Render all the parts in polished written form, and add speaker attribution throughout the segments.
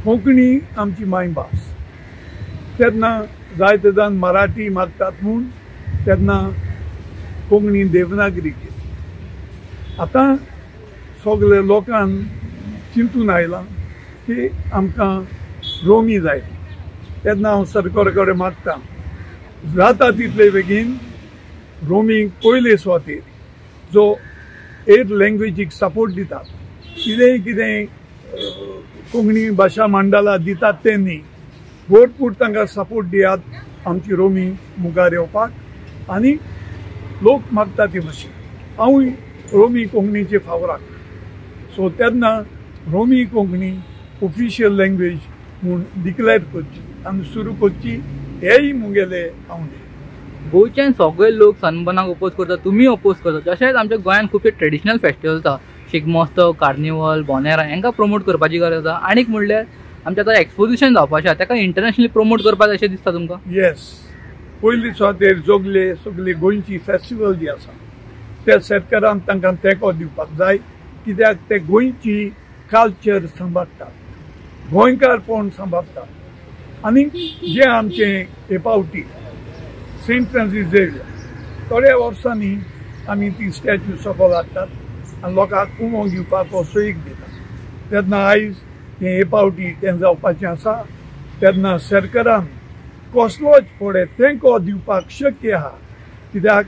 Speaker 1: कोंकणी आमची मायभास. तेन्ना जायते जाण मराठी मागतात म्हूण तेन्ना कोंकणी देवनागरी केली. आतां सगळे लोकांक चिंतून आयलां की आमकां रोमी जाय. तेन्ना हांव सरकारा कडेन मागतां जाता तितले बेगीन रोमीक पयले सुवातेर जो 8 लँग्वेजीक सपोर्ट दितात, कितेंय कोंकणी भाशा मंडळां दितात ते न्ही, भरपूर तांकां सपोर्ट दियात आमची रोमी मुखार येवपाक. आनी लोक मागता ती मातशी हांवूय रोमी कोंकणीचे फावराक. सो तेन्ना रोमी कोंकणी ऑफिशियल लँग्वेज म्हूण डिक्लेअर करची आनी सुरू करची हेय मुगेले हांव.
Speaker 2: गोंयच्यान सगळे लोक सनबर्नाक अपोज करतात, तुमी अपोज करतात. तशेंच आमच्या गोंयांत खुबशे ट्रेडिशनल फेस्टिवल्स आसा, शिगमोत्सव, कार्निवल, बोनेरा, हांकां प्रमोट करपाची गरज आसा. आनीक म्हणल्यार आमचें आतां एक्सपोजिशन जावपाचें आसा, ताका इंटरनॅशनली प्रमोट करपाक अशें दिसता तुमकां?
Speaker 1: येस, पयली सुवातेर सगळी गोंयची फेस्टिवल जी आसा त्या सरकारान तांकां तेंको दिवपाक जाय. कित्याक ते गोंयची कल्चर सांबाळटात, गोंयकारपण सांबाळटात. आनी जे आमचे हेपावटी सेंट फ्रांसीस झेवियर थोड्या वर्सांनी आमी ती स्टॅच्यू सकयल हाडटात आनी लोकांक उमो घेवपाक हो सोयीक दितात. तेन्ना आयज हें हेपावटी तें जावपाचें आसा. तेन्ना सरकारान कसलोच फुडें तेंको दिवपाक शक्य आहा. कित्याक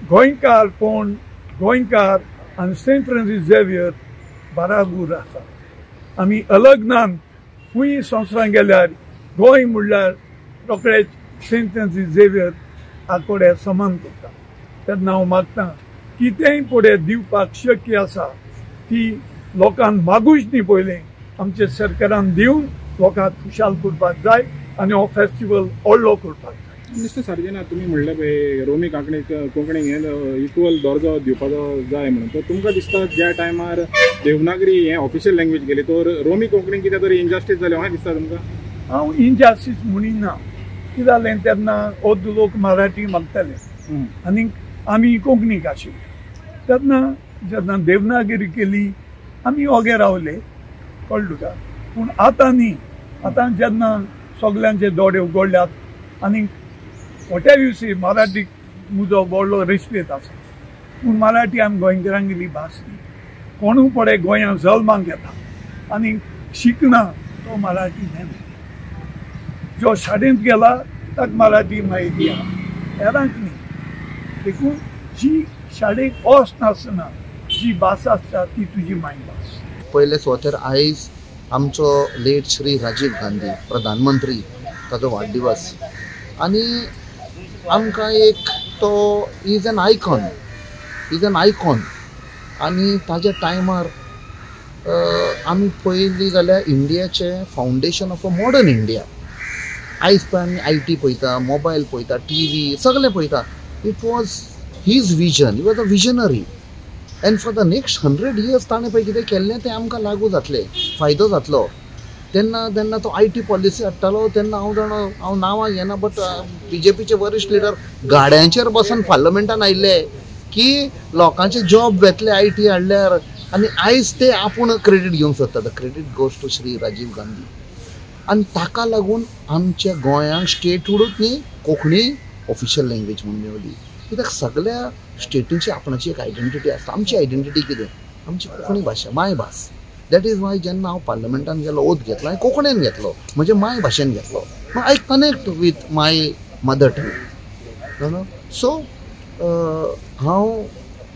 Speaker 1: गोंयकारपण, गोंयकार आनी सेंट फ्रांसीस झेवियर बाराबूर आसा. आमी अलगनान खूंय संवसारांत गेल्यार गोंय म्हणल्यार रोखडेच सेंट फ्रांसीस झेवियर आकोडे समान करता. तेन्ना हांव मागतां कितेंय फुडें दिवपाक शक्य आसा ती लोकांक मागूच न्ही, पयलें आमच्या सरकारान दिवन लोकांक खुशाल करपाक जाय आनी हो फेस्टिवल व्हडलो करपाक जाय.
Speaker 3: मिस्टर सर्जेना, तुम्ही म्हणले पळय रोमी कोंकणीक हें इक्वल दर्जो दिवपाचो जाय म्हणून, तर तुमकां दिसता ज्या टायमार देवनागरी हें ऑफिशियल लँग्वेज केली तर रोमी कोंकणीक कितें तरी इनजस्टीस जालें अशें दिसता तुमकां?
Speaker 1: हांव इनजस्टीस म्हणिना. कितें जालें तेन्ना अर्द लोक मराठी मागताले आनी आमी कोंकणीक आशिल्ले. तेन्ना जेन्ना देवनागरी केली आमी ओगे रावले, कळ्ळें तुका. पूण आतां न्ही, आतां जेन्ना सगल्यांचे दोळे उगडल्यात आनी वॉटेवर यू से मराठीक म्हजो व्हडलो रेस्पेद आसा. पूण मराठी आमी गोंयकारांगेली भास न्ही. कोणूय फुडें गोंयांत जल्माक येता आनी शिकना तो मराठी न्ही. जो शाळेंत गेला ताका मराठी म्हायती आहा, हेरांक न्ही. देखून जी शाळेक वचनासतना जी भास आसता ती तुजी मायभास.
Speaker 4: पयले सुवातेर आयज आमचो लेट श्री राजीव गांधी प्रधानमंत्री ताचो वाडदिवस आनी आमकां एक तो इज एन आयकॉन आनी ताज्या टायमार आमी पळयली जाल्यार इंडियाचे foundation of a modern India. आयज पळय आमी IT पळयता, मोबायल पळयता, TV सगळें पळयता. It was his vision, he was a visionary. And for the next 100 years ताणें पळय कितें केल्लें तें आमकां लागू जातलें, फायदो जातलो. तेन्ना तो IT पॉलिसी हाडटालो तेन्ना हांव नांवां घेना, बट BJPचे वरिश्ठ लिडर गाड्यांचेर बसून पार्लमेंटान आयिल्ले की लोकांचे जॉब वेतले IT हाडल्यार. आनी आयज ते आपूण क्रेडीट घेवंक सोदता. The credit goes to Shri Rajiv Gandhi. आनी ताका लागून आमच्या गोंयांक स्टेटहूडूच न्ही, कोंकणी ऑफिशियल लँग्वेज म्हणून मेवली. कित्याक सगळ्या स्टेटींची आपणाची एक आयडेंटिटी आसता. आमची आयडेंटिटी कितें? आमची कोंकणी भाशा, मायभास. दॅट इज वाय जेन्ना हांव पार्लमेंटान गेलो, ओथ घेतलो हांवें कोंकणीन घेतलो, म्हणजे माय भाशेन घेतलो. I connect with my mother tongue. So हांव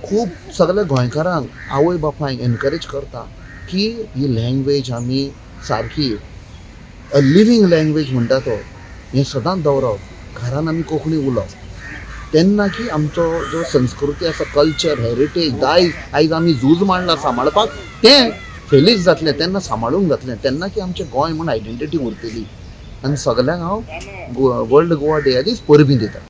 Speaker 4: खूब सगळ्या गोंयकारांक, आवय बापायक एनकरेज करता की ही लँग्वेज आमी सारकी अ लिवींग लँग्वेज म्हणटा तो हें सदांच दवरप. घरान आमी कोंकणी उलोवप तेन्ना की आमचो जो संस्कृती आसा, कल्चर, हेरिटेज दायज आयज आमी झूज मांडला सांबाळपाक तें फेलीक्स जातलें, तेन्ना सांबाळूंक जातलें. तेन्ना की आमचें गोंय म्हूण आयडेंटिटी उरतली. आनी सगल्यांक हांव वर्ल्ड गोवा डेया दीस परबीं दिता.